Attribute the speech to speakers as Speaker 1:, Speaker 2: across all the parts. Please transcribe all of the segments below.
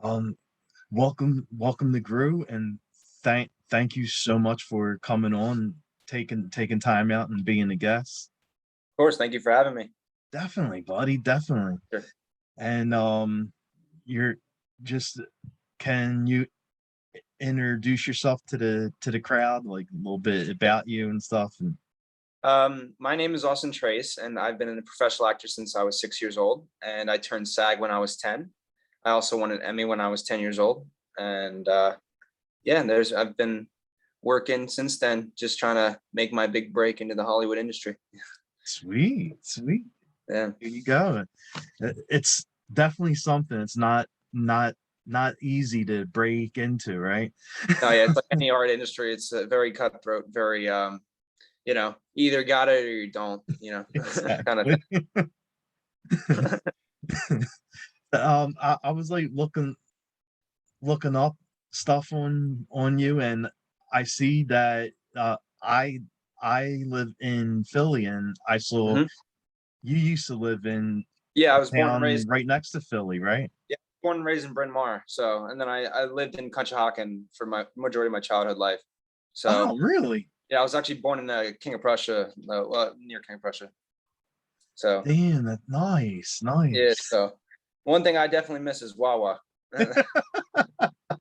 Speaker 1: Um, welcome to Grue, and thank you so much for coming on, taking time out and being a guest.
Speaker 2: Of course, thank you for having me.
Speaker 1: Definitely, buddy, definitely.
Speaker 2: Sure.
Speaker 1: And you're just can you introduce yourself to the crowd, like a little bit about you and stuff? And
Speaker 2: My name is Austin Trace, and I've been a professional actor since I was 6 years old, and I turned SAG when I was 10. I also won an Emmy when I was 10 years old, and yeah, I've been working since then, just trying to make my big break into the Hollywood industry.
Speaker 1: sweet, sweet.
Speaker 2: Yeah.
Speaker 1: Here you go. It's definitely something. It's not easy to break into, right?
Speaker 2: No, yeah, it's like any art industry. It's very cutthroat, very either got it or you don't, kind of
Speaker 1: Exactly. I was like looking up stuff on you, and I see that I live in Philly, and I saw
Speaker 2: thing.
Speaker 1: you used to live in
Speaker 2: Yeah, I
Speaker 1: a
Speaker 2: was born and
Speaker 1: town
Speaker 2: raised.
Speaker 1: right next to Philly, right?
Speaker 2: Yeah, born and raised in Bryn Mawr. So, and then I lived in Conshohocken for my majority of my childhood life. So,
Speaker 1: Oh, really?
Speaker 2: yeah, I was actually born in King of Prussia, near King of Prussia. So,
Speaker 1: Damn, that nice,
Speaker 2: yeah.
Speaker 1: nice.
Speaker 2: So, one thing I definitely miss is Wawa.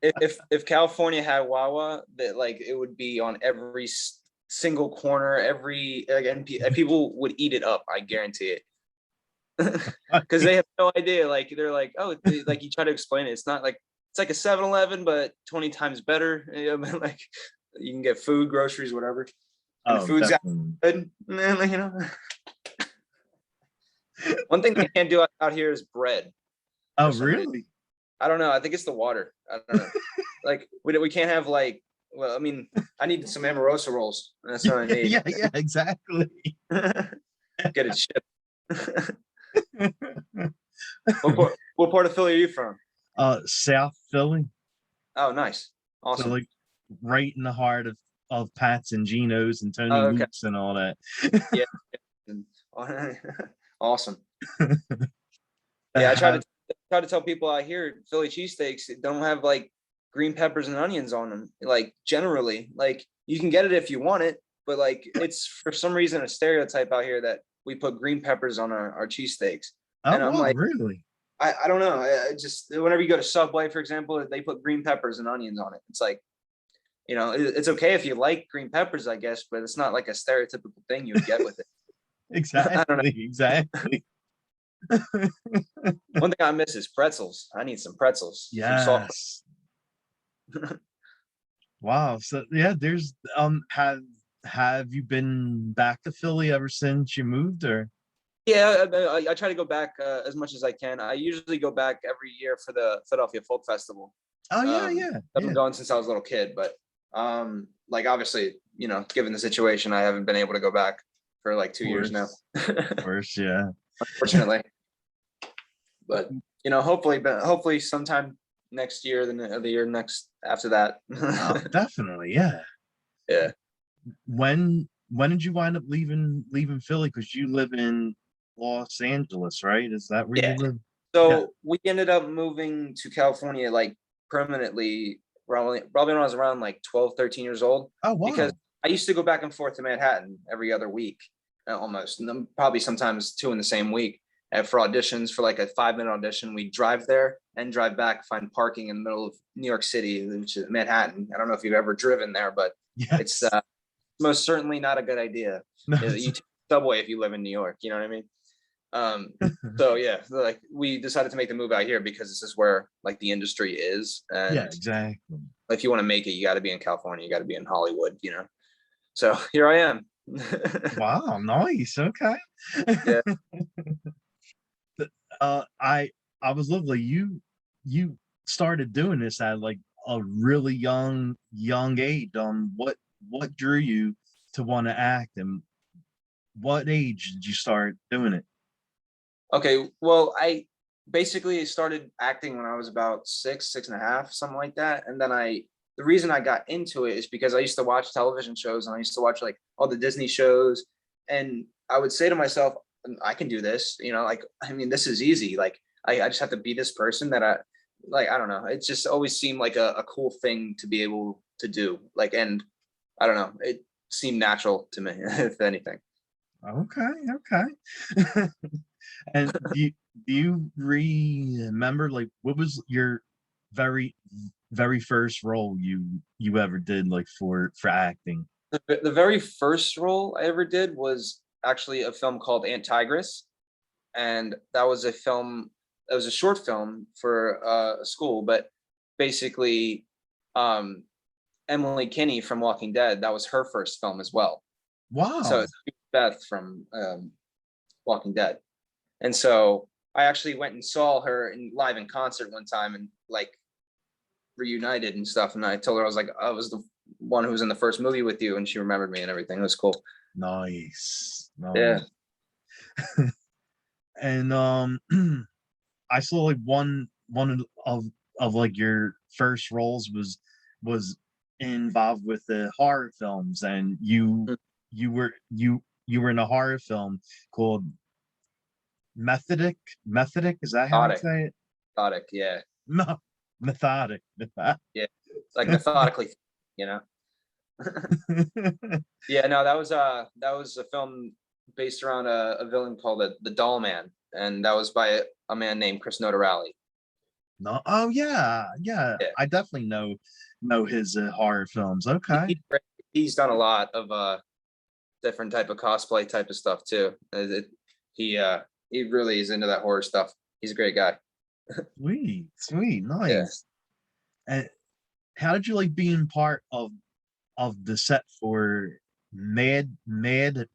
Speaker 2: If California had Wawa, that like it would be on every single corner, every and people would eat it up. I guarantee it. Because they have no idea. Like they're like, oh, like you try to explain it. It's not like it's like a 7-Eleven, but 20 times better. Like you can get food, groceries, whatever, and the
Speaker 1: Oh,
Speaker 2: food's
Speaker 1: definitely.
Speaker 2: good. One thing they can't do out here is bread
Speaker 1: Oh,
Speaker 2: for some reason.
Speaker 1: really?
Speaker 2: I don't know. I think it's the water. I don't know. Like we can't have like. Well, I mean, I need some Amorosa rolls. That's what I need.
Speaker 1: Yeah, exactly.
Speaker 2: Get it shipped. What part of Philly are you from?
Speaker 1: South Philly.
Speaker 2: Oh, nice,
Speaker 1: So
Speaker 2: awesome.
Speaker 1: like right in the heart of Pat's and Geno's and Tony
Speaker 2: Oh, okay,
Speaker 1: Luke's and all that.
Speaker 2: yeah. Awesome. Yeah, I
Speaker 1: Have
Speaker 2: try to tell people out here Philly cheesesteaks don't have like green peppers and onions on them. Like generally, like you can get it if you want it, but like it's for some reason a stereotype out here that we put green peppers on our cheesesteaks.
Speaker 1: oh
Speaker 2: And I'm
Speaker 1: wow,
Speaker 2: like,
Speaker 1: really?
Speaker 2: I don't know. I just whenever you go to Subway, for example, they put green peppers and onions on it. It's like, it's okay if you like green peppers, I guess, but it's not like a stereotypical thing you would get with it. I don't know.
Speaker 1: Exactly, exactly.
Speaker 2: One thing I miss is pretzels. I need some pretzels, some soft.
Speaker 1: Yes. Wow. So yeah, there's have you been back to Philly ever since you moved, or?
Speaker 2: Yeah, I try to go back as much as I can. I usually go back every year for the Philadelphia Folk Festival.
Speaker 1: Oh yeah,
Speaker 2: Um,
Speaker 1: yeah,
Speaker 2: I've been
Speaker 1: yeah.
Speaker 2: going since I was a little kid, but like obviously, given the situation, I haven't been able to go back for like 2 years now,
Speaker 1: Of course, yeah.
Speaker 2: unfortunately. But hopefully sometime next year, the year next after that.
Speaker 1: Oh, definitely, yeah.
Speaker 2: Yeah.
Speaker 1: When did you wind up leaving Philly? Because you live in Los Angeles, right? Is that where you
Speaker 2: Yeah.
Speaker 1: live? Yeah.
Speaker 2: So we ended up moving to California like permanently, probably when I was around like 12, 13 years old,
Speaker 1: Oh
Speaker 2: because
Speaker 1: wow.
Speaker 2: I used to go back and forth to Manhattan every other week, almost, and then probably sometimes two in the same week. And for auditions, for like a 5-minute audition, we drive there and drive back, find parking in the middle of New York City, which is Manhattan. I don't know if you've ever driven there, but it's
Speaker 1: Yes.
Speaker 2: most certainly not a good idea.
Speaker 1: No,
Speaker 2: You take the subway if you live in New York, you know what I mean? So yeah, like we decided to make the move out here because this is where like the industry is,
Speaker 1: yeah,
Speaker 2: and
Speaker 1: exactly.
Speaker 2: if you want to make it, you got to be in California, you got to be in Hollywood. So here I am.
Speaker 1: Wow, nice. Okay.
Speaker 2: Yeah.
Speaker 1: I was lovely. You started doing this at like a really young age. What drew you to want to act, and what age did you start doing it?
Speaker 2: Okay. Well, I basically started acting when I was about 6 and a half, something like that, and then the reason I got into it is because I used to watch television shows and I used to watch like all the Disney shows, and I would say to myself, I can do this. Like I mean, this is easy. Like I just have to be this person that like, I don't know, it just always seemed like a cool thing to be able to do. Like, and I don't know, it seemed natural to me, if anything.
Speaker 1: Okay, okay. And do you remember like what was your very very first role you ever did like for acting?
Speaker 2: The very first role I ever did was actually a film called Antigress, and that was a film. That was a short film for a school, but basically, um, Emily Kinney from Walking Dead. That was her first film as well. So
Speaker 1: Wow.
Speaker 2: it's Beth from Walking Dead, and so I actually went and saw her in live in concert one time, and like reunited and stuff. And I told her, I was like, I was the one who was in the first movie with you, and she remembered me and everything. It was cool.
Speaker 1: Nice.
Speaker 2: Yeah.
Speaker 1: Nice. And I saw like one of like your first roles was involved with the horror films, and you were in a horror film called Methodic, is that how you
Speaker 2: Methodic,
Speaker 1: say it?
Speaker 2: methodic, yeah,
Speaker 1: No, Methodic.
Speaker 2: yeah, like methodically, you know. Yeah, no, that was a film based around a villain called the Doll Man, and that was by a man named Chris Notarali.
Speaker 1: No, oh yeah, yeah.
Speaker 2: Yeah,
Speaker 1: I definitely know his horror films. Okay.
Speaker 2: he's great. He's done a lot of different type of cosplay type of stuff too. He really is into that horror stuff. He's a great guy.
Speaker 1: Sweet, sweet,
Speaker 2: Yeah.
Speaker 1: nice. And how did you like being part of the set for Mad Men?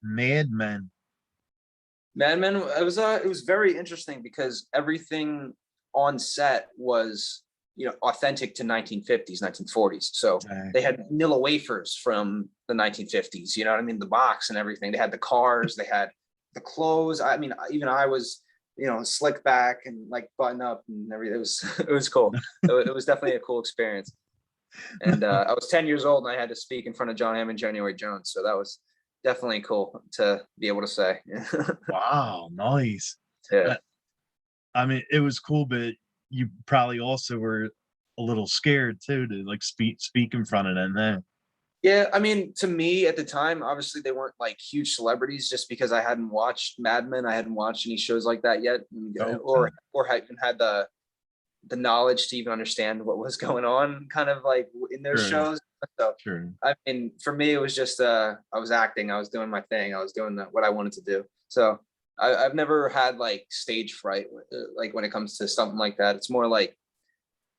Speaker 2: Mad Men, it was very interesting because everything on set was, you know, authentic to 1950s, 1940s. So they
Speaker 1: Exactly.
Speaker 2: had vanilla wafers from the 1950s, you know what I mean? The box and everything. They had the cars, they had the clothes. I mean, even I was, you know, slick back and like button up and everything. It was it was cool. It was definitely a cool experience. And I was 10 years old and I had to speak in front of John Hamm and January Jones. So that was definitely cool to be able to say.
Speaker 1: Wow, nice.
Speaker 2: Yeah.
Speaker 1: Uh, I mean, it was cool, but you probably also were a little scared too to like speak in front of them. Man.
Speaker 2: Yeah, I mean, to me at the time, obviously they weren't like huge celebrities just because I hadn't watched Mad Men, I hadn't watched any shows like that yet,
Speaker 1: Okay,
Speaker 2: or hadn't had the knowledge to even understand what was going on, kind of like in those
Speaker 1: true,
Speaker 2: shows. So,
Speaker 1: true.
Speaker 2: I mean, for me, it was just I was acting, I was doing my thing, I was doing what I wanted to do. So I've never had like stage fright, like when it comes to something like that. It's more like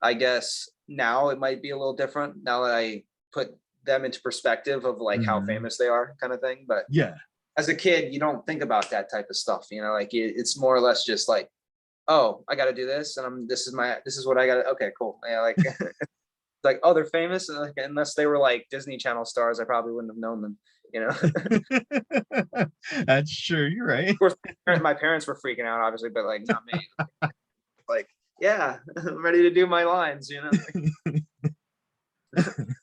Speaker 2: I guess now it might be a little different now that I put them into perspective of like how
Speaker 1: Mhm.
Speaker 2: famous they are, kind of thing. But
Speaker 1: Yeah.
Speaker 2: as a kid, you don't think about that type of stuff, you know, like it's more or less just like, oh, I got to do this, and this is what I got to. Okay, cool. Yeah, like like, oh, they're famous. Like, unless they were like Disney Channel stars, I probably wouldn't have known them. You know, of
Speaker 1: That's true. You're right.
Speaker 2: course, my parents were freaking out, obviously, but like not me. Like, yeah, I'm ready to do my lines. You know,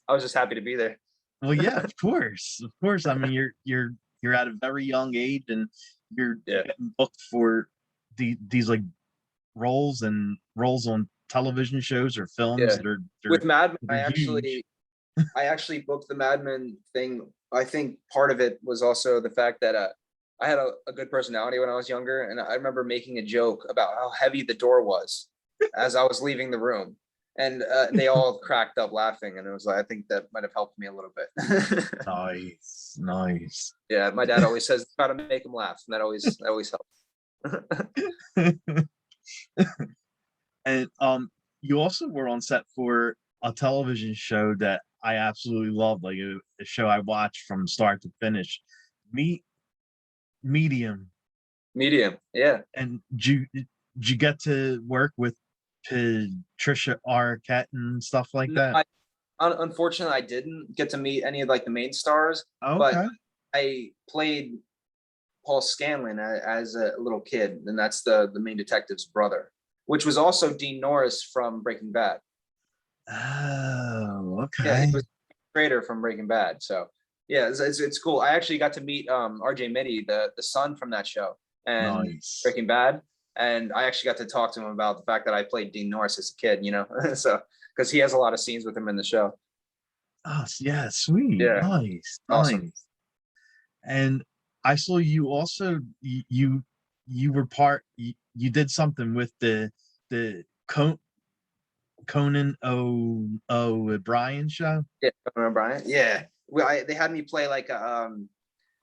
Speaker 2: I was just happy to be there.
Speaker 1: Well, yeah, of course, of course. I mean, you're at a very young age, and you're
Speaker 2: Yeah.
Speaker 1: getting booked for these like roles on television shows or films
Speaker 2: Yeah.
Speaker 1: that
Speaker 2: With Mad Men,
Speaker 1: they're huge.
Speaker 2: I actually booked the Mad Men thing. I think part of it was also the fact that I had a good personality when I was younger, and I remember making a joke about how heavy the door was as I was leaving the room, and they all cracked up laughing, and it was like I think that might have helped me a little bit.
Speaker 1: Nice, nice.
Speaker 2: Yeah, my dad always says try to make him laugh, and that always helps.
Speaker 1: And you also were on set for a television show that I absolutely loved, like a show I watched from start to finish. Meet Medium.
Speaker 2: Medium, yeah.
Speaker 1: And did you get to work with Patricia Arquette and stuff like
Speaker 2: No,
Speaker 1: that?
Speaker 2: unfortunately, I didn't get to meet any of like the main stars, but
Speaker 1: Okay.
Speaker 2: I played Paul Scanlon as a little kid, and that's the main detective's brother, which was also Dean Norris from Breaking Bad.
Speaker 1: Oh,
Speaker 2: Yeah, he
Speaker 1: okay.
Speaker 2: was the creator from Breaking Bad. So yeah, it's cool. I actually got to meet RJ Mitty, the son from that show and
Speaker 1: Nice.
Speaker 2: Breaking Bad. And I actually got to talk to him about the fact that I played Dean Norris as a kid, so because he has a lot of scenes with him in the show.
Speaker 1: Oh, yeah, sweet.
Speaker 2: Yeah,
Speaker 1: Nice,
Speaker 2: awesome.
Speaker 1: nice. And I saw you also you were you did something with the Conan O'Brien show.
Speaker 2: Yeah, remember Brian? Yeah, they had me play like a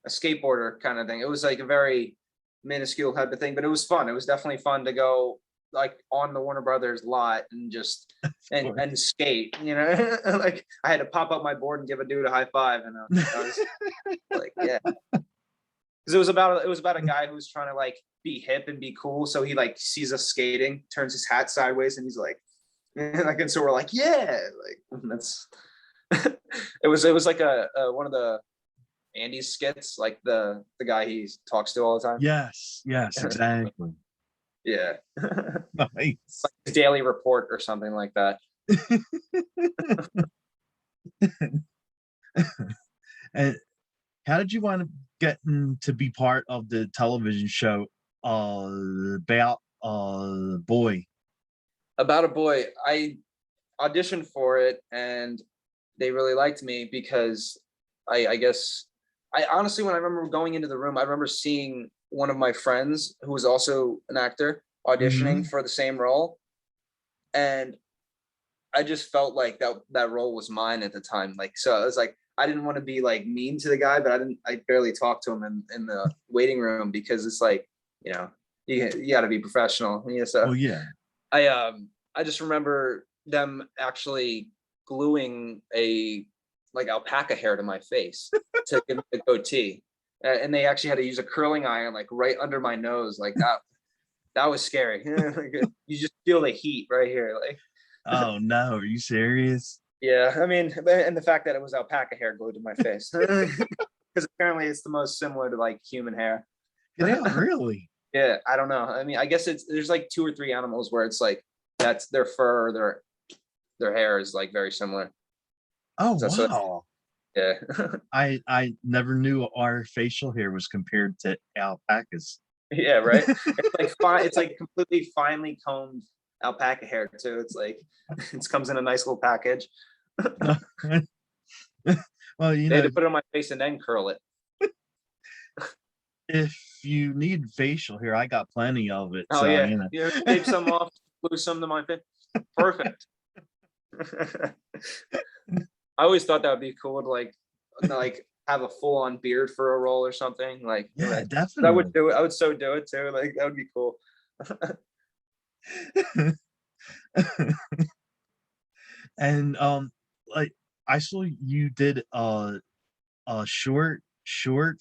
Speaker 2: skateboarder kind of thing. It was like a very minuscule type of thing, but it was fun. It was definitely fun to go like on the Warner Brothers lot and just and skate. Like I had to pop up my board and give a dude a high five, and I was like, yeah, because it was about a guy who's trying to like be hip and be cool. So he like sees us skating, turns his hat sideways, and he's like, and so we're like, yeah, like that's. It was like a one of the Andy's skits, like the guy he talks to all the time.
Speaker 1: Yes, exactly.
Speaker 2: Yeah.
Speaker 1: Nice.
Speaker 2: Like his daily report or something like that.
Speaker 1: And how did you want to get to be part of the television show about Boy?
Speaker 2: About a Boy, I auditioned for it and they really liked me because I guess I honestly, when I remember going into the room, I remember seeing one of my friends who was also an actor auditioning for the same role. And I just felt like that role was mine at the time. Like, so I was like, I didn't want to be like mean to the guy, but I barely talked to him in the waiting room because it's like, you got to be professional. Yeah. So
Speaker 1: Oh yeah.
Speaker 2: I just remember them actually gluing a like alpaca hair to my face to give me a goatee. And they actually had to use a curling iron like right under my nose. Like that was scary. You just feel the heat right here. Like,
Speaker 1: Oh no, are you serious?
Speaker 2: yeah, I mean, and the fact that it was alpaca hair glued to my face. Because apparently it's the most similar to like human hair.
Speaker 1: Get out, really?
Speaker 2: Yeah, I don't know. I mean, I guess there's like 2 or 3 animals where it's like that's their fur, their hair is like very similar.
Speaker 1: Oh
Speaker 2: So
Speaker 1: wow.
Speaker 2: yeah.
Speaker 1: I never knew our facial hair was compared to alpacas.
Speaker 2: Yeah, right. It's like fine. It's like completely finely combed alpaca hair too. It's like it comes in a nice little package.
Speaker 1: Well,
Speaker 2: They had to put it on my face and then curl it.
Speaker 1: if you need facial hair, I got plenty of it.
Speaker 2: Oh
Speaker 1: So
Speaker 2: yeah, tape some off, glue some to my face. Perfect. I always thought that would be cool to like have a full on beard for a role or something. Like,
Speaker 1: yeah,
Speaker 2: I would
Speaker 1: definitely.
Speaker 2: do it. I would so do it too. Like that would be cool.
Speaker 1: And like I saw you did a short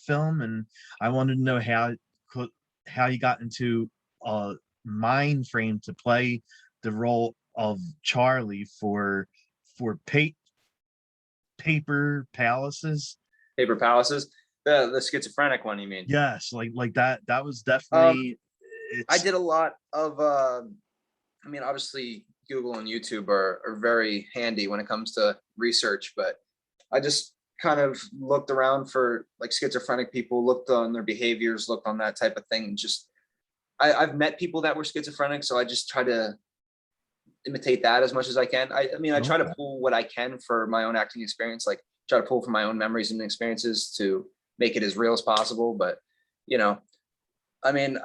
Speaker 1: film, and I wanted to know how you got into mind frame to play the role of Charlie for paper palaces.
Speaker 2: Paper Palaces, the schizophrenic one, you mean?
Speaker 1: Yes, like that was
Speaker 2: Um,
Speaker 1: definitely
Speaker 2: I
Speaker 1: it's
Speaker 2: did a lot of. I mean, obviously, Google and YouTube are very handy when it comes to research, but I just kind of looked around for like schizophrenic people, looked on their behaviors, looked on that type of thing. And just I've met people that were schizophrenic, so I just try to imitate that as much as I can. I mean, I try to
Speaker 1: okay.
Speaker 2: pull what I can for my own acting experience, like try to pull from my own memories and experiences to make it as real as possible. But you know, I mean,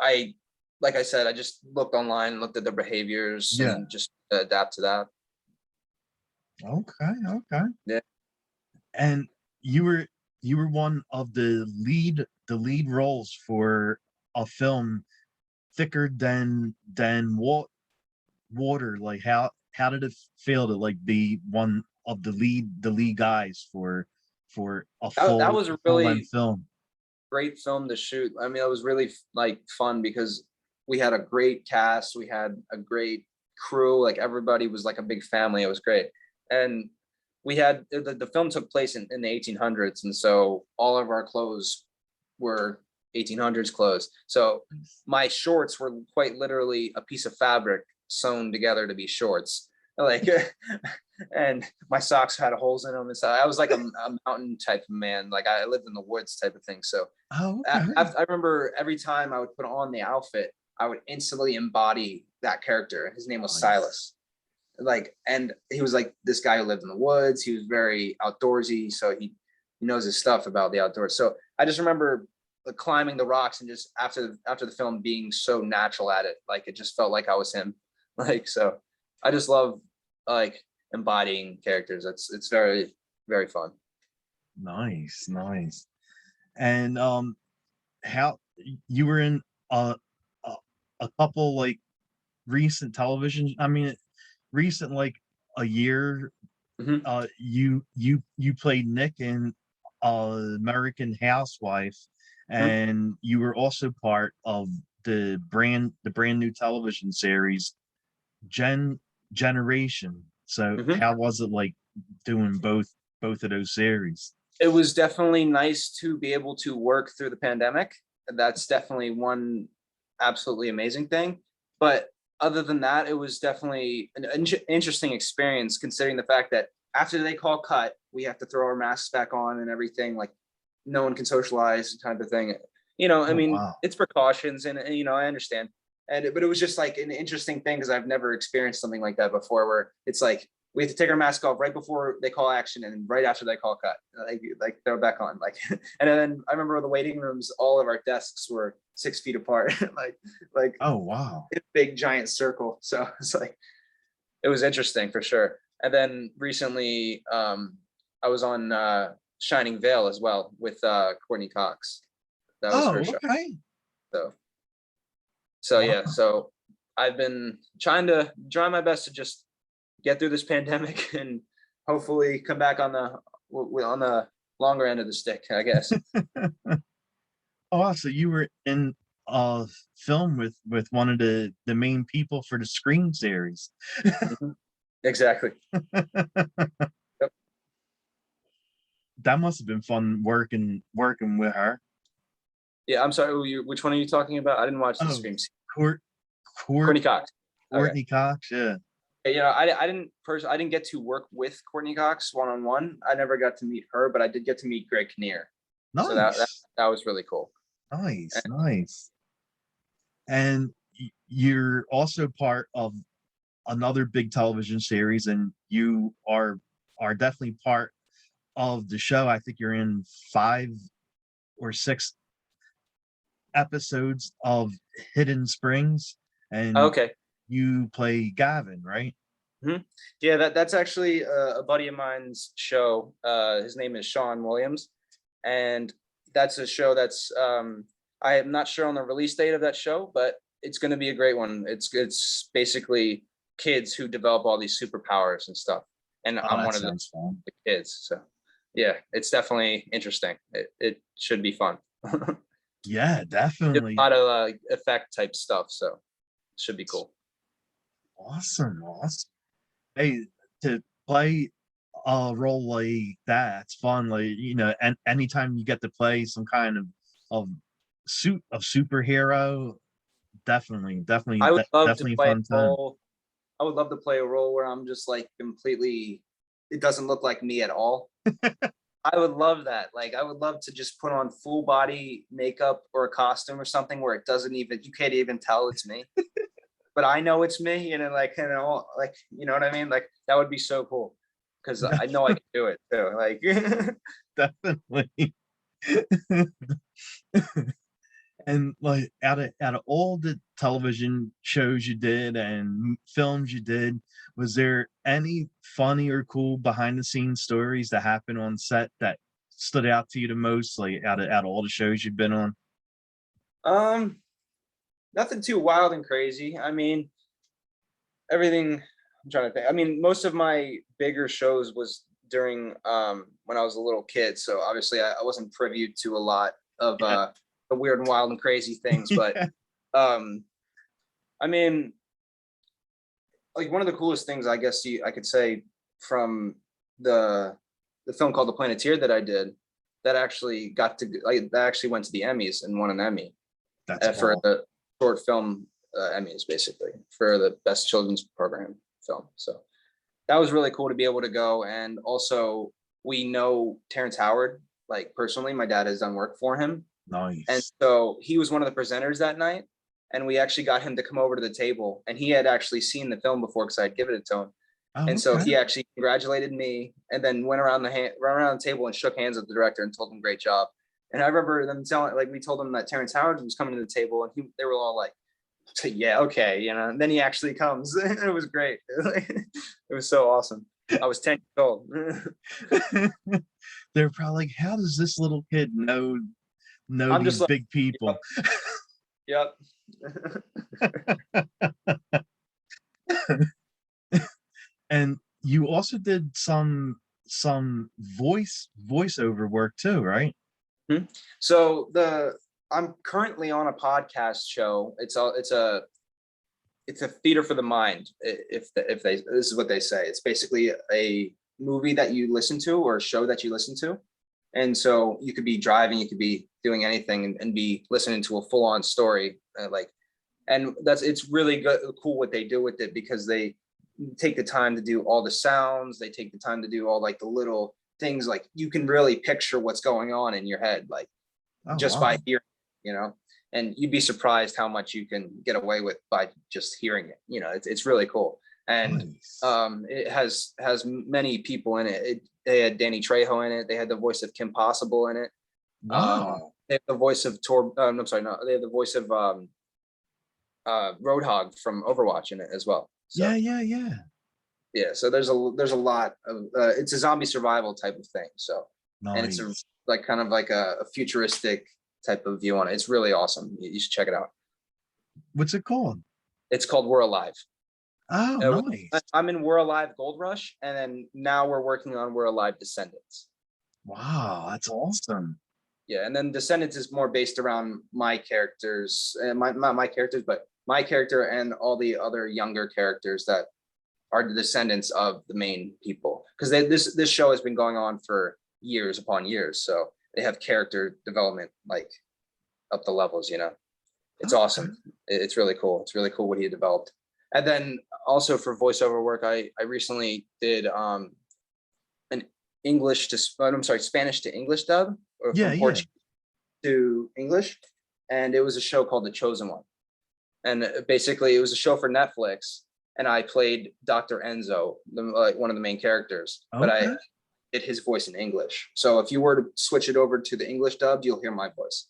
Speaker 2: like I said, I just looked online, looked at their behaviors,
Speaker 1: Yeah.
Speaker 2: and just adapt to that.
Speaker 1: Okay.
Speaker 2: Yeah.
Speaker 1: And you were one of the lead roles for a film thicker than water. Like how did it feel to like be one of the lead guys for a
Speaker 2: That
Speaker 1: full
Speaker 2: was a
Speaker 1: full length
Speaker 2: really
Speaker 1: film?
Speaker 2: great film to shoot. I mean, it was really like fun because we had a great cast, we had a great crew, like everybody was like a big family. It was great. And we had the film took place in the 1800s, and so all of our clothes were 1800s clothes. So my shorts were quite literally a piece of fabric sewn together to be shorts. Like, and my socks had holes in them, and so I was like a mountain type of man. Like I lived in the woods type of thing. So
Speaker 1: Oh, okay.
Speaker 2: I remember every time I would put on the outfit, I would instantly embody that character. His name was
Speaker 1: Nice.
Speaker 2: Silas. Like, and he was like this guy who lived in the woods. He was very outdoorsy, so he knows his stuff about the outdoors. So I just remember climbing the rocks and just after the film being so natural at it, like it just felt like I was him. Like, so I just love like embodying characters. It's very, very fun.
Speaker 1: Nice, nice. And how you were in a, a couple like recent television, I mean recent like a year,
Speaker 2: Mhm.
Speaker 1: you played Nick in American Housewife,
Speaker 2: Mhm.
Speaker 1: and you were also part of the brand new television series Generation. So
Speaker 2: Mhm.
Speaker 1: how was it like doing both of those series?
Speaker 2: It was definitely nice to be able to work through the pandemic. That's definitely one absolutely amazing thing. But other than that, it was definitely an interesting experience, considering the fact that after they call cut, we have to throw our masks back on and everything. Like, no one can socialize, kind of thing. I
Speaker 1: Oh
Speaker 2: mean,
Speaker 1: wow.
Speaker 2: it's precautions, and I understand. But it was just like an interesting thing because I've never experienced something like that before, where it's like we have to take our mask off right before they call action and right after they call cut, like throw it back on, like. And then I remember the waiting rooms, all of our desks were 6 feet apart, like
Speaker 1: Oh wow.
Speaker 2: a big giant circle. So it's like it was interesting for sure. And then recently, I was on Shining Vale as well with Courtney Cox. That was her
Speaker 1: Oh
Speaker 2: show.
Speaker 1: okay.
Speaker 2: So yeah,
Speaker 1: Wow.
Speaker 2: so I've been try my best to just get through this pandemic and hopefully come back on the longer end of the stick, I guess.
Speaker 1: Oh, so you were in a film with one of the main people for the Scream series.
Speaker 2: Mhm. Exactly. Yep.
Speaker 1: That must have been fun working with her.
Speaker 2: Yeah, I'm sorry. Which one are you talking about? I didn't watch the
Speaker 1: Oh,
Speaker 2: Scream scene.
Speaker 1: Court Court
Speaker 2: Courtney Cox. Okay.
Speaker 1: Courtney Cox, yeah.
Speaker 2: I didn't get to work with Courtney Cox one on one. I never got to meet her, but I did get to meet Greg Kinnear. So
Speaker 1: Nice.
Speaker 2: that was really cool.
Speaker 1: Nice,
Speaker 2: And
Speaker 1: nice. And you're also part of another big television series, and you are definitely part of the show. I think you're in 5 or 6 episodes of Hidden Springs, and
Speaker 2: okay.
Speaker 1: you play Gavin, right?
Speaker 2: Mhm. Yeah, that's actually a buddy of mine's show. His name is Sean Williams, and that's a show that's I am not sure on the release date of that show, but it's going to be a great one. It's basically kids who develop all these superpowers and stuff, and
Speaker 1: Oh,
Speaker 2: I'm
Speaker 1: that
Speaker 2: one of the
Speaker 1: sounds fun.
Speaker 2: kids. So yeah, it's definitely interesting. It should be fun.
Speaker 1: Yeah,
Speaker 2: A
Speaker 1: definitely.
Speaker 2: lot of effect type stuff, so it should be cool.
Speaker 1: Awesome, awesome. Hey, to play a role like that, it's fun. Like, and anytime you get to play some kind of suit of superhero,
Speaker 2: I would love to
Speaker 1: definitely a
Speaker 2: play a
Speaker 1: fun time.
Speaker 2: role. I would love to play a role where I'm just like completely, it doesn't look like me at all. I would love that. Like, I would love to just put on full body makeup or a costume or something where it doesn't even, you can't even tell it's me, but I know it's me, like, you know what I mean? Like, that would be so cool because I know I can do it too. Like,
Speaker 1: Definitely. And like out of all the television shows you did and films you did, was there any funny or cool behind the scenes stories that happened on set that stood out to you the most, like out of all the shows you've been on?
Speaker 2: um, nothing too wild and crazy. I mean, everything. I'm trying to think. I mean, most of my bigger shows was during when I was a little kid, so obviously I wasn't privy to a lot of
Speaker 1: Yeah.
Speaker 2: the weird and wild and crazy things. But um, I mean, like one of the coolest things I guess I could say from the film called The Planeteer that I did, that actually that actually went to the Emmys and won an Emmy
Speaker 1: That's
Speaker 2: for
Speaker 1: cool.
Speaker 2: the short film Emmys, basically for the best children's program film. So that was really cool to be able to go. And also, we know Terrence Howard, like personally. My dad has done work for him, and
Speaker 1: Nice.
Speaker 2: so he was one of the presenters that night. and we actually got him to come over to the table, and he had actually seen the film before because I had given it to him.
Speaker 1: Oh,
Speaker 2: And so
Speaker 1: okay.
Speaker 2: he actually congratulated me, and then went around the table and shook hands with the director and told him great job. And I remember them telling, like, we told them that Terrence Howard was coming to the table, and they were all like, yeah, okay, you know. And then he actually comes. It was great. It was so awesome. I was 10 years old.
Speaker 1: They're probably like, how does this little kid know
Speaker 2: I'm
Speaker 1: these
Speaker 2: just like,
Speaker 1: big people?
Speaker 2: yep.
Speaker 1: And you also did some voiceover work too, right?
Speaker 2: So I'm currently on a podcast show. It's a theater for the mind. If they this is what they say. It's basically a movie that you listen to, or a show that you listen to. And so you could be driving, you could be doing anything, and be listening to a full on story. And it's really good, cool what they do with it, because they take the time to do all the sounds. They take the time to do all like the little things, like you can really picture what's going on in your head, like just by hearing, you know. And you'd be surprised how much you can get away with by just hearing it. You know, it's really cool. And
Speaker 1: Nice.
Speaker 2: it has many people in it. They had Danny Trejo in it. They had the voice of Kim Possible in it.
Speaker 1: Wow.
Speaker 2: They have the voice of I'm sorry, no, they have the voice of Roadhog from Overwatch in it as well. So
Speaker 1: Yeah.
Speaker 2: so there's a lot of it's a zombie survival type of thing. So, and it's
Speaker 1: Nice.
Speaker 2: like kind of like a futuristic type of view on it. It's really awesome. You should check it out.
Speaker 1: What's it called?
Speaker 2: It's called We're Alive.
Speaker 1: Oh, nice.
Speaker 2: I'm in We're Alive Gold Rush, and then now we're working on We're Alive Descendants.
Speaker 1: Wow, that's awesome.
Speaker 2: Yeah, and then Descendants is more based around my characters, and not my characters, but my character and all the other younger characters that are the descendants of the main people. Because this show has been going on for years upon years, so they have character development like up the levels. You know, it's awesome. It's really cool. It's really cool what he developed. And then also for voiceover work, I recently did an Spanish to English dub, or from Portuguese to English, and it was a show called The Chosen One. And basically, it was a show for Netflix, and I played Dr. Enzo, one of the main characters, but I did his voice in English. So if you were to switch it over to the English dub, you'll hear my voice.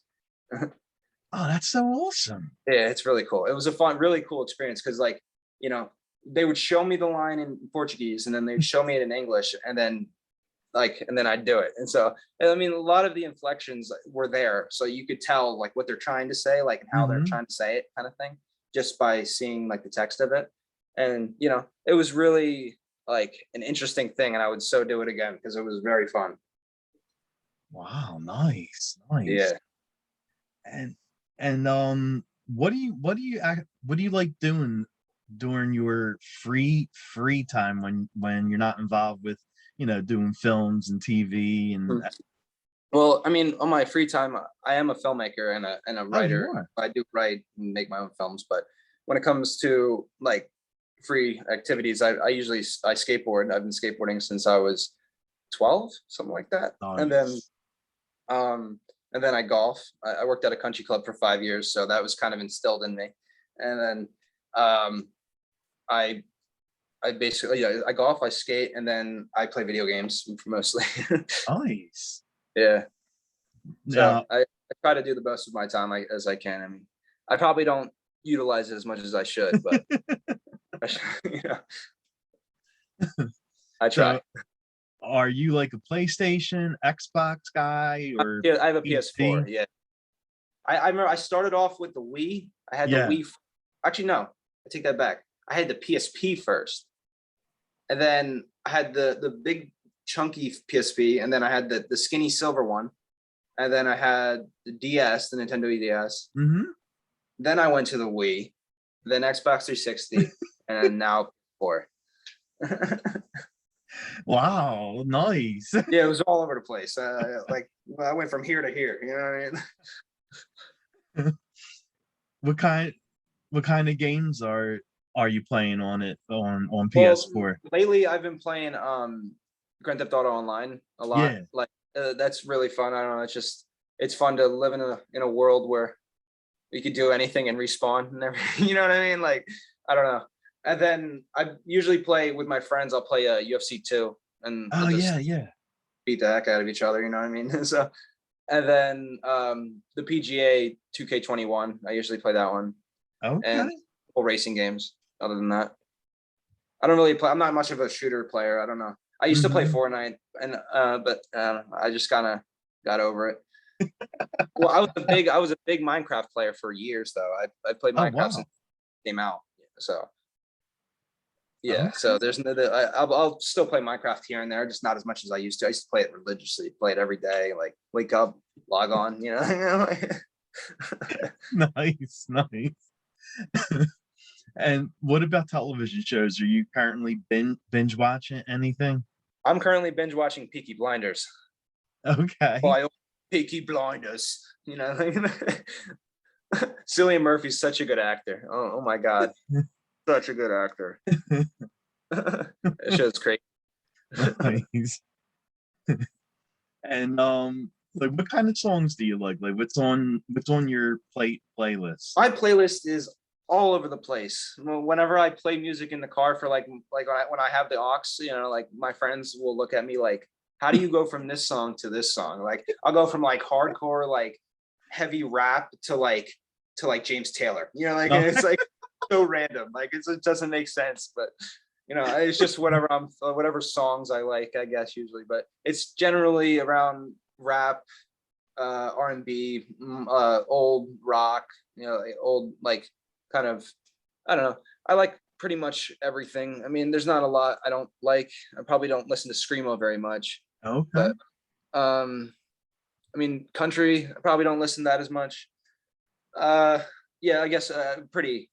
Speaker 1: Oh, that's so awesome.
Speaker 2: Yeah, it's really cool. It was a really cool experience, because, like, you know, they would show me the line in Portuguese, and then they'd show me it in English, and then I'd do it. And so, I mean, a lot of the inflections were there, so you could tell like what they're trying to say, like how they're trying to say it, kind of thing, just by seeing like the text of it. And you know, it was really like an interesting thing, and I would so do it again because it was very fun.
Speaker 1: Wow, nice.
Speaker 2: Yeah.
Speaker 1: And what do you like doing during your free time when you're not involved with, you know, doing films and TV and
Speaker 2: Well, I mean, on my free time, I am a filmmaker and a writer. I do write and make my own films, but when it comes to like free activities, I skateboard. I've been skateboarding since I was 12, something like that.
Speaker 1: Nice.
Speaker 2: And then I golf. I worked at a country club for 5 years, so that was kind of instilled in me. And then I basically, I golf, I skate, and then I play video games mostly.
Speaker 1: Nice.
Speaker 2: Yeah.
Speaker 1: Now,
Speaker 2: So I try to do the best of my time as I can. I mean, I probably don't utilize it as much as I should, but you know, I try.
Speaker 1: so are you like a PlayStation, Xbox guy, or
Speaker 2: Yeah, I have a
Speaker 1: PC?
Speaker 2: PS4. Yeah. I remember I started off with the Wii. I had the Wii. Actually, no, I take that back. I had the PSP first, and then I had the big chunky PSP, and then I had the skinny silver one, and then I had the DS, the Nintendo DS. Then I went to the Wii, then Xbox 360, and now 4.
Speaker 1: Wow, nice.
Speaker 2: Yeah, it was all over the place. Like I went from here to here. You know what I mean?
Speaker 1: What kind of games are you playing on it on PS4?
Speaker 2: Well, lately I've been playing Grand Theft Auto Online a lot.
Speaker 1: Yeah.
Speaker 2: Like that's really fun. I don't know. It's fun to live in a world where, you could do anything and respawn and everything. You know what I mean? Like, I don't know. And then I usually play with my friends. I'll play UFC 2, and
Speaker 1: Oh
Speaker 2: we'll just
Speaker 1: yeah.
Speaker 2: beat the heck out of each other. You know what I mean? So, and then the PGA 2K21. I usually play that one,
Speaker 1: Okay.
Speaker 2: and racing games. Other than that, I don't really play. I'm not much of a shooter player. I don't know. I used to play Fortnite, and but I just kind of got over it. Well, I was a big Minecraft player for years though. I played
Speaker 1: Oh
Speaker 2: Minecraft since
Speaker 1: wow.
Speaker 2: it came out. So yeah,
Speaker 1: Okay.
Speaker 2: so there's no I'll still play Minecraft here and there, just not as much as I used to. I used to play it religiously, play it every day, like wake up, log on, you know.
Speaker 1: Nice, nice. And what about television shows? Are you currently binge watching anything?
Speaker 2: I'm currently binge watching Peaky Blinders.
Speaker 1: Okay.
Speaker 2: By Peaky Blinders, you know. Cillian Murphy's such a good actor. Oh my god, such a good actor. That show's crazy.
Speaker 1: Nice. And like what kind of songs do you like? Like what's on your playlist?
Speaker 2: My playlist is all over the place. Whenever I play music in the car for like when I have the aux, you know, like my friends will look at me like, how do you go from this song to this song? Like I'll go from like hardcore, like heavy rap to like James Taylor. You know, like it's like so random. Like it doesn't make sense, but you know, it's just whatever songs I like, I guess usually. But it's generally around rap, R&B, old rock, you know, like old like kind of, I don't know. I like pretty much everything. I mean, there's not a lot I don't like. I probably don't listen to screamo very much,
Speaker 1: Okay.
Speaker 2: but I mean, country, I probably don't listen to that as much. Yeah, I guess pretty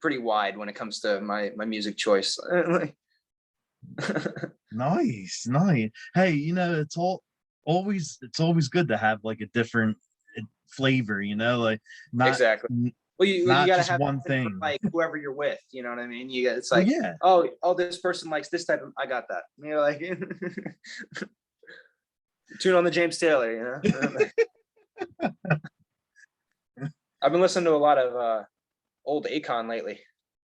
Speaker 2: wide when it comes to my music choice.
Speaker 1: Nice, nice. Hey, it's always good to have like a different flavor, like not
Speaker 2: Exactly. Well, you
Speaker 1: not
Speaker 2: got to
Speaker 1: just
Speaker 2: have
Speaker 1: one
Speaker 2: something for,
Speaker 1: thing.
Speaker 2: like whoever you're with. You know what I mean? It's
Speaker 1: Well,
Speaker 2: like,
Speaker 1: yeah.
Speaker 2: oh, this person likes this type of. I got that. You know, like tune on the James Taylor. You know. I've been listening to a lot of old Akon lately.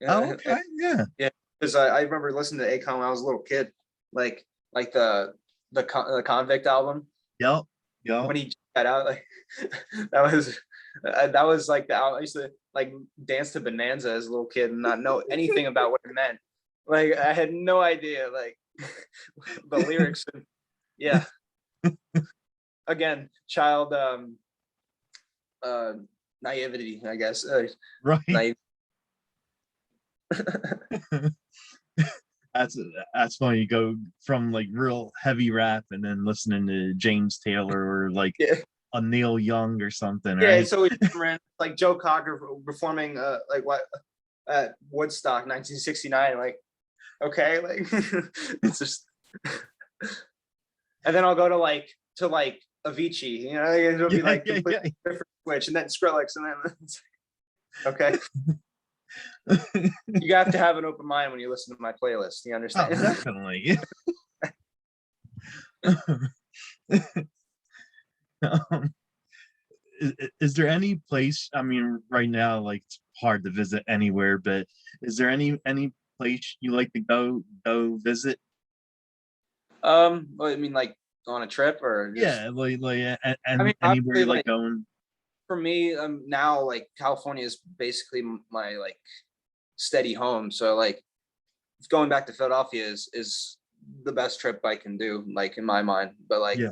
Speaker 1: Oh, okay, yeah.
Speaker 2: Yeah, because I remember listening to Akon when I was a little kid, like the Convict album.
Speaker 1: Yep. Yep.
Speaker 2: When he got out, like that was like the album. I used to like dance to Bonanza as a little kid and not know anything about what it meant. Like I had no idea like the lyrics. And, yeah. Again, child naivety, I guess.
Speaker 1: Right.
Speaker 2: Naive.
Speaker 1: That's funny. You go from like real heavy rap and then listening to James Taylor or like
Speaker 2: Yeah.
Speaker 1: a Neil Young or something,
Speaker 2: Yeah,
Speaker 1: right?
Speaker 2: so it's like Joe Cocker performing like what at Woodstock 1969. Like, okay, like it's just and then I'll go to like Avicii, you know, it'll be like completely different switch, and then Skrillex, and then it's like, okay. You have to have an open mind when you listen to my playlist. You understand?
Speaker 1: Oh, definitely. um, is there any place? I mean, right now, like it's hard to visit anywhere, but is there any place you like to go visit?
Speaker 2: Well, I mean, like on a trip or just?
Speaker 1: Yeah, like
Speaker 2: I mean,
Speaker 1: anywhere
Speaker 2: obviously,
Speaker 1: you like
Speaker 2: like
Speaker 1: going.
Speaker 2: for me, now like California is basically my like steady home. So like going back to Philadelphia is the best trip I can do, like in my mind. But like
Speaker 1: Yeah.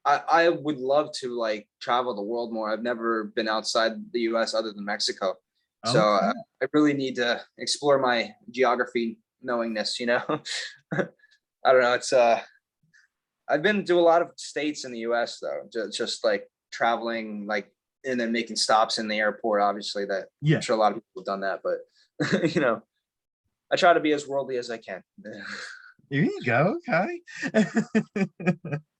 Speaker 2: I would love to like travel the world more. I've never been outside the US other than Mexico. So
Speaker 1: Okay.
Speaker 2: I really need to explore my geography knowingness, you know. I don't know. It's I've been to a lot of states in the US though, just like traveling like and then making stops in the airport, obviously that
Speaker 1: Yeah.
Speaker 2: I'm sure a lot of people have done that, but you know, I try to be as worldly as I can.
Speaker 1: Here you go. Okay.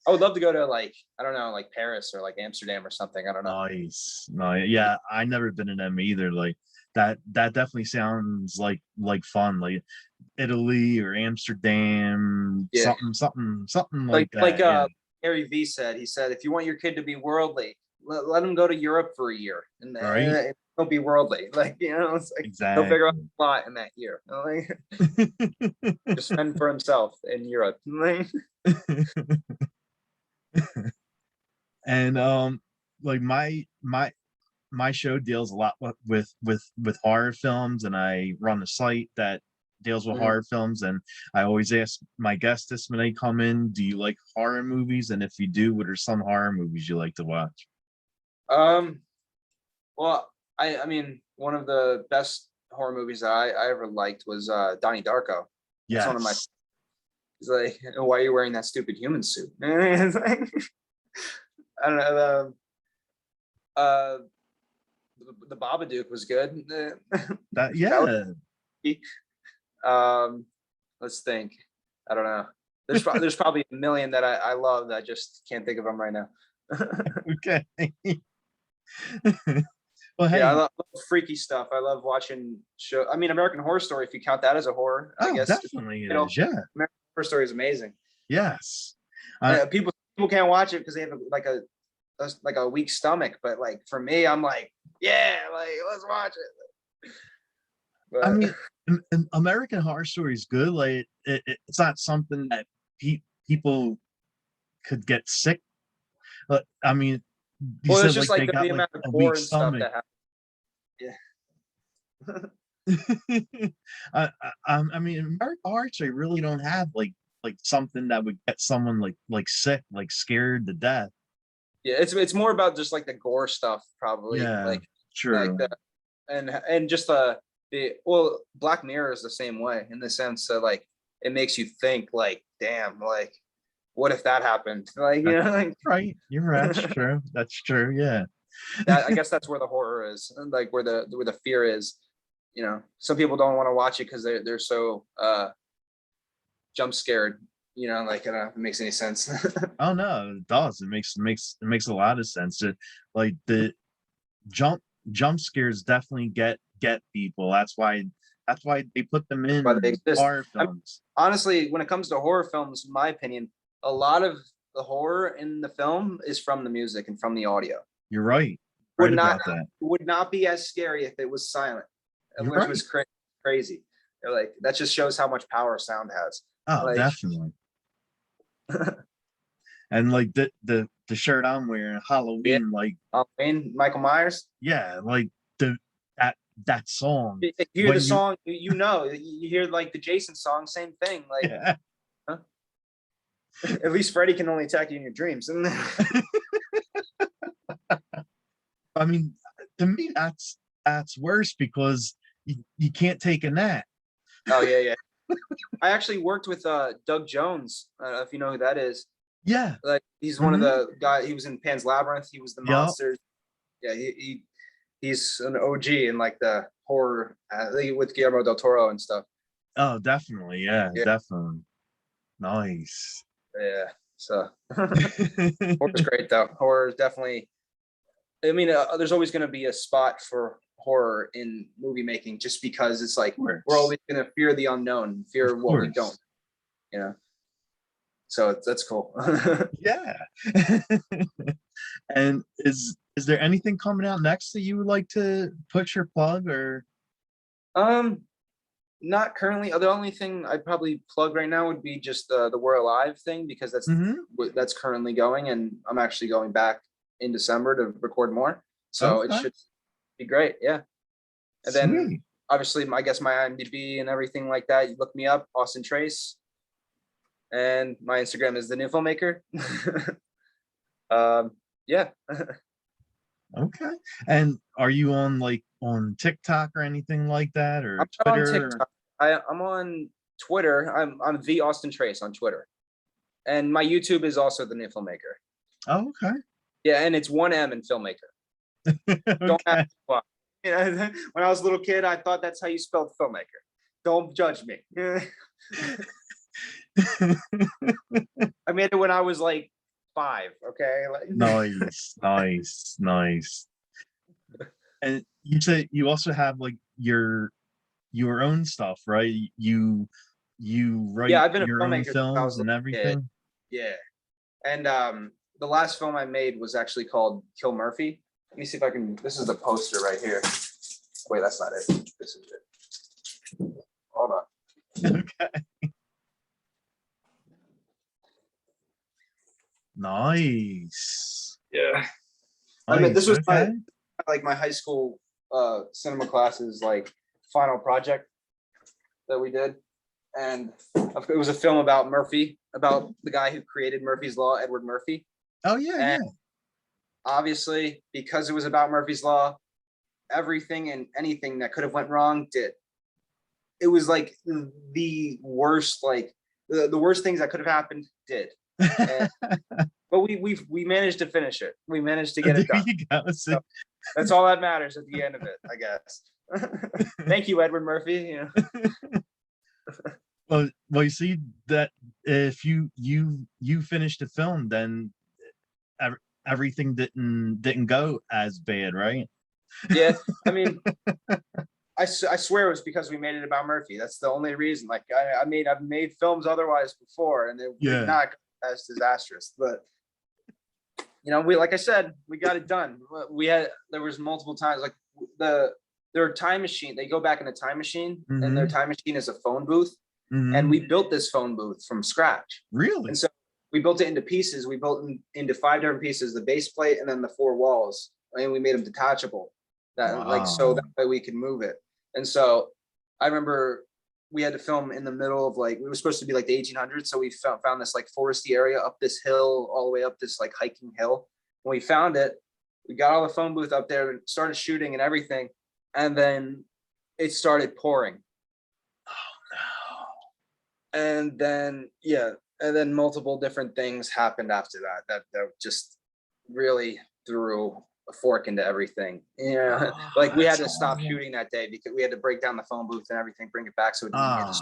Speaker 2: I would love to go to like, I don't know, like Paris or like Amsterdam or something. I don't know.
Speaker 1: Nice. Nice. Yeah, I never been in them either. Like that definitely sounds like fun. Like Italy or Amsterdam,
Speaker 2: Yeah.
Speaker 1: something like that.
Speaker 2: Like
Speaker 1: Yeah.
Speaker 2: Gary V said, he said, if you want your kid to be worldly, let them go to Europe for a year, and
Speaker 1: Right.
Speaker 2: don't be worldly. Like, it's like they'll figure out
Speaker 1: Exactly.
Speaker 2: a lot in that year. Like, just fend for himself in Europe. Like,
Speaker 1: And like my show deals a lot with horror films, and I run a site that deals with
Speaker 2: mhm.
Speaker 1: horror films, and I always ask my guests this when they come in, do you like horror movies? And if you do, what are some horror movies you like to watch?
Speaker 2: um, well, I mean, one of the best horror movies that I ever liked was Donnie Darko. That's one of my.
Speaker 1: Yes.
Speaker 2: It's like, why are you wearing that stupid human suit? It's like, I don't know. Uh, the Babadook was good.
Speaker 1: That,
Speaker 2: That
Speaker 1: yeah.
Speaker 2: was, let's think. I don't know. There's probably a million that I love that I just can't think of them right now.
Speaker 1: Okay. Well,
Speaker 2: Yeah, I
Speaker 1: hey.
Speaker 2: love freaky stuff. I love watching show. I mean, American Horror Story, if you count that as a horror, I
Speaker 1: Oh,
Speaker 2: guess.
Speaker 1: definitely it
Speaker 2: You know,
Speaker 1: is. Yeah.
Speaker 2: American Horror Story is amazing.
Speaker 1: Yes. uh,
Speaker 2: People can't watch it because they have like a weak stomach. But like for me, I'm like, yeah, like let's watch it.
Speaker 1: I
Speaker 2: But
Speaker 1: mean, an American Horror Story is good. Like it's not something that people could get sick. But I mean, you
Speaker 2: well, it's
Speaker 1: said
Speaker 2: just
Speaker 1: like
Speaker 2: like
Speaker 1: they got
Speaker 2: the
Speaker 1: like
Speaker 2: amount of
Speaker 1: a weak
Speaker 2: gore and stuff
Speaker 1: stomach.
Speaker 2: that happens. Yeah.
Speaker 1: I mean, American Horror Story really don't have like something that would get someone like sick, like scared to death.
Speaker 2: Yeah, it's more about just like the gore stuff, probably
Speaker 1: Yeah,
Speaker 2: like
Speaker 1: true.
Speaker 2: the and just the well, Black Mirror is the same way in the sense that like it makes you think like, damn, like what if that happened? Like
Speaker 1: That's
Speaker 2: like
Speaker 1: right. You're right. That's true. That's true. Yeah.
Speaker 2: that. I guess that's where the horror is, and like where the fear is. Some people don't want to watch it because they're so jump scared. Like I don't know if it makes any sense.
Speaker 1: Oh no, it does. It makes a lot of sense. Like the jump jump scares definitely get people. That's why they put them
Speaker 2: But they
Speaker 1: in
Speaker 2: exist.
Speaker 1: horror
Speaker 2: I mean,
Speaker 1: films.
Speaker 2: honestly, when it comes to horror films, in my opinion, a lot of the horror in the film is from the music and from the audio.
Speaker 1: You're right.
Speaker 2: Would
Speaker 1: Right
Speaker 2: not
Speaker 1: about that.
Speaker 2: would not be as scary if it was silent,
Speaker 1: You're
Speaker 2: which
Speaker 1: right.
Speaker 2: was crazy. Like that just shows how much power sound has.
Speaker 1: Oh,
Speaker 2: Like
Speaker 1: definitely. And like the shirt I'm wearing,
Speaker 2: yeah,
Speaker 1: Halloween, like
Speaker 2: Halloween, Michael Myers.
Speaker 1: yeah, like the that that song
Speaker 2: You hear the
Speaker 1: when you
Speaker 2: song, you hear like the Jason song, same thing. Like,
Speaker 1: yeah.
Speaker 2: huh? At least Freddy can only attack you in your dreams.
Speaker 1: I mean, to me that's worse because you can't take a nap.
Speaker 2: Oh yeah, yeah. I actually worked with Doug Jones. I don't know if you know who that is.
Speaker 1: Yeah.
Speaker 2: Like he's one of
Speaker 1: Hmm.
Speaker 2: the guy. He was in Pan's Labyrinth. He was the
Speaker 1: Yup.
Speaker 2: monster. Yeah, he's an OG in like the horror with Guillermo del Toro and stuff.
Speaker 1: Oh, definitely. Yeah,
Speaker 2: Yeah,
Speaker 1: definitely. Nice.
Speaker 2: yeah. So horror's great though. Horror is definitely. I mean, there's always going to be a spot for horror in movie making, just because it's like we're
Speaker 1: Course.
Speaker 2: always going to fear the unknown, fear
Speaker 1: Of
Speaker 2: what we don't.
Speaker 1: course.
Speaker 2: You know, so that's cool.
Speaker 1: Yeah. And is there anything coming out next that you would like to put your plug or
Speaker 2: um, Not currently. The only thing I'd probably plug right now would be just the We're Alive thing, because
Speaker 1: Mhm.
Speaker 2: that's currently going, and I'm actually going back in December to record more. So it
Speaker 1: Okay.
Speaker 2: should be great. Yeah. And then
Speaker 1: Sweet.
Speaker 2: obviously, I guess my IMDb and everything like that. You look me up, Austin Trace, and my Instagram is the new filmmaker. Yeah.
Speaker 1: Okay. And are you on like on TikTok or anything like that
Speaker 2: I'm
Speaker 1: or
Speaker 2: not on
Speaker 1: Twitter?
Speaker 2: TikTok. I'm on Twitter. I'm the Austin Trace on Twitter, and my YouTube is also the new filmmaker.
Speaker 1: Oh, okay.
Speaker 2: Yeah, and it's one M in filmmaker. Don't ask
Speaker 1: Okay.
Speaker 2: why. When I was a little kid, I thought that's how you spelled filmmaker. Don't judge me. I made it when I was like 5. Okay.
Speaker 1: Nice, nice, nice. And you said you also have like your own stuff, right? You
Speaker 2: Yeah,
Speaker 1: write
Speaker 2: I've been a
Speaker 1: your own
Speaker 2: filmmaker since I
Speaker 1: films
Speaker 2: was a
Speaker 1: and
Speaker 2: little kid.
Speaker 1: everything?
Speaker 2: Yeah, and the last film I made was actually called Kill Murphy. Let me see if I can. This is the poster right here. Wait, that's not it. This is it. Hold on.
Speaker 1: Okay. Nice.
Speaker 2: Yeah.
Speaker 1: Nice.
Speaker 2: I mean, this was
Speaker 1: okay.
Speaker 2: my high school cinema classes like final project that we did, and it was a film about Murphy, about the guy who created Murphy's Law, Edward Murphy.
Speaker 1: Oh yeah,
Speaker 2: and obviously, because it was about Murphy's Law, everything and anything that could have went wrong did. It was like the worst, like the worst things that could have happened did.
Speaker 1: yeah.
Speaker 2: But we managed to finish it. We managed to get it done.
Speaker 1: There you go.
Speaker 2: So that's all that matters at the end of it, I guess. Thank you, Edward Murphy. You know.
Speaker 1: Well, you see that if you finished the film, then everything didn't go as bad, right?
Speaker 2: Yeah, I mean, I swear it was because we made it about Murphy. That's the only reason. Like I've made films otherwise before, and they're not as disastrous. But you know, like I said, we got it done. There was multiple times, like their time machine. They go back in a time machine, and their time machine is a phone booth. And we built this phone booth from scratch.
Speaker 1: Really?
Speaker 2: And so we built it into pieces. We built it into 5 different pieces: the base plate, and then the 4 walls. And we made them detachable. So that way we can move it. And so I remember we had to film in the middle of we were supposed to be like the 1800s. So we found this like foresty area up this hill, all the way up this like hiking hill. When we found it, we got all the phone booth up there and started shooting and everything. And then it started pouring.
Speaker 1: Oh
Speaker 2: no. And then multiple different things happened after that just really threw a fork into everying. Yeah. Like we had to stop shooting that day because we had to break down the phone booth and everything, bring it back so it didn't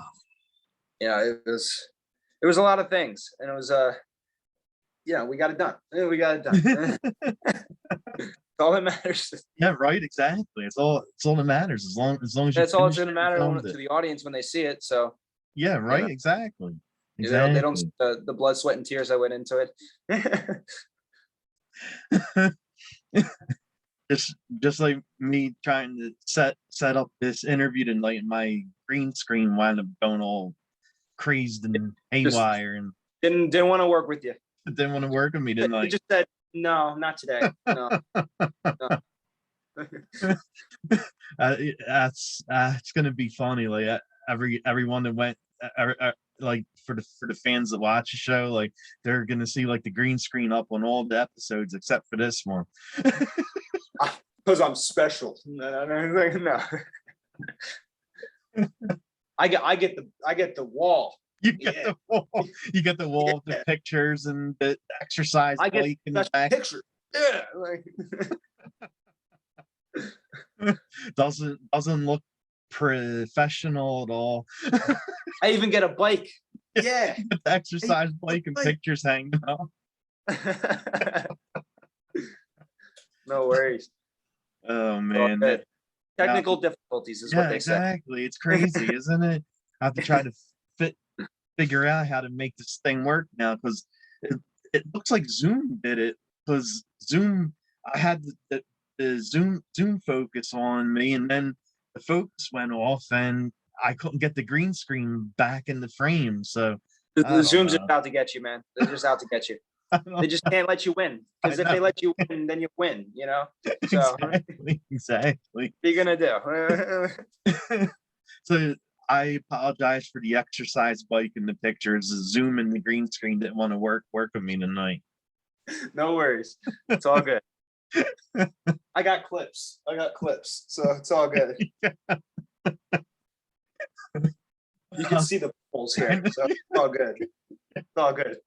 Speaker 2: get it was a lot of things, and it was we got it done. We got it done. It's all that matters.
Speaker 1: Yeah, right, exactly. It's all that matters, as long as you
Speaker 2: that's all it's gonna matter to the audience when they see it. So
Speaker 1: yeah, right, exactly.
Speaker 2: They don't see the blood, sweat, and tears that went into
Speaker 1: it. just like me trying to set up this interview tonight, my green screen wound up going all crazed and haywire, and
Speaker 2: didn't want to work with you.
Speaker 1: Didn't want to work with me tonight.
Speaker 2: You just said no, not today. No.
Speaker 1: It's gonna be funny. Like everyone that went, like for the fans that watch the show, like they're gonna see like the green screen up on all the episodes except for this one.
Speaker 2: Because I'm special. No. I get the wall.
Speaker 1: You get the wall. You get the wall of the pictures and the exercise bike in the back.
Speaker 2: Picture. Yeah.
Speaker 1: Doesn't look professional at all.
Speaker 2: I even get a bike. Yeah.
Speaker 1: The exercise bike and pictures hanging up.
Speaker 2: No worries.
Speaker 1: Oh man.
Speaker 2: Technical difficulties is what they say.
Speaker 1: Exactly. It's crazy, isn't it? I have to try to figure out how to make this thing work now, because it looks like Zoom did it, because Zoom, I had the Zoom focus on me, and then the focus went off and I couldn't get the green screen back in the frame. So
Speaker 2: the Zoom's out to get you, man. They're just out to get you. They just can't let you win, because if they let you win, then you win, you know. So
Speaker 1: exactly.
Speaker 2: What are you gonna do?
Speaker 1: So I apologize for the exercise bike in the pictures. The Zoom and the green screen didn't want to work with me tonight.
Speaker 2: No worries. It's all good. I got clips, so it's all good. You can see the poles here, so it's all good. It's all good.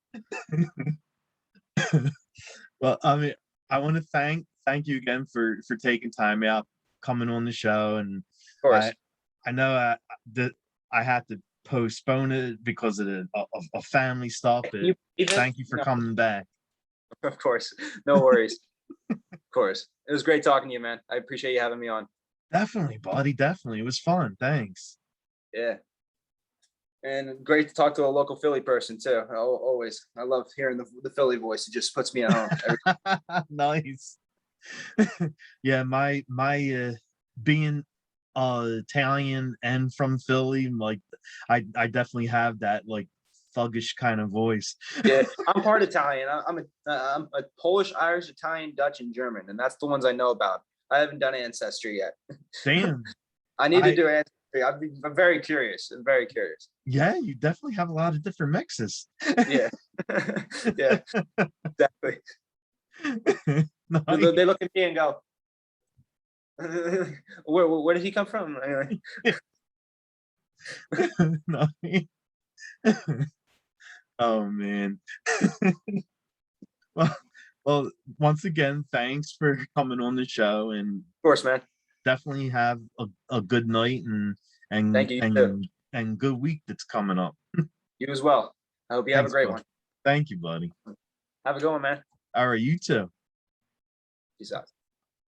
Speaker 1: Well, I mean, I want to thank you again for taking time out, coming on the show, and
Speaker 2: of course.
Speaker 1: I know that I had to postpone it because of family stuff. Thank you for coming back.
Speaker 2: Of course, no worries. Of course, it was great talking to you, man. I appreciate you having me on.
Speaker 1: Definitely, buddy. Definitely, it was fun. Thanks.
Speaker 2: Yeah. And great to talk to a local Philly person too. Always, I love hearing the Philly voice. It just puts me at home.
Speaker 1: Nice. Yeah, my being Italian and from Philly, like I definitely have that like thuggish kind of voice.
Speaker 2: Yeah, I'm part Italian. I'm a Polish, Irish, Italian, Dutch, and German, and that's the ones I know about. I haven't done Ancestry yet.
Speaker 1: Damn.
Speaker 2: I need to do Ancestry. I'm very curious. I'm very curious.
Speaker 1: Yeah, you definitely have a lot of different mixes.
Speaker 2: Yeah, yeah, exactly.
Speaker 1: Nice.
Speaker 2: They look at me and go, where did he come from?
Speaker 1: Nice. Oh man. well, well, once again, thanks for coming on the show, and
Speaker 2: Of course, man.
Speaker 1: definitely have a good night and
Speaker 2: Thank you. You too.
Speaker 1: and good week that's coming up.
Speaker 2: You as well. I hope you have a
Speaker 1: Thanks,
Speaker 2: great
Speaker 1: bud.
Speaker 2: one.
Speaker 1: Thank you, buddy.
Speaker 2: Have a good one, man.
Speaker 1: All right, you too.
Speaker 2: Peace out.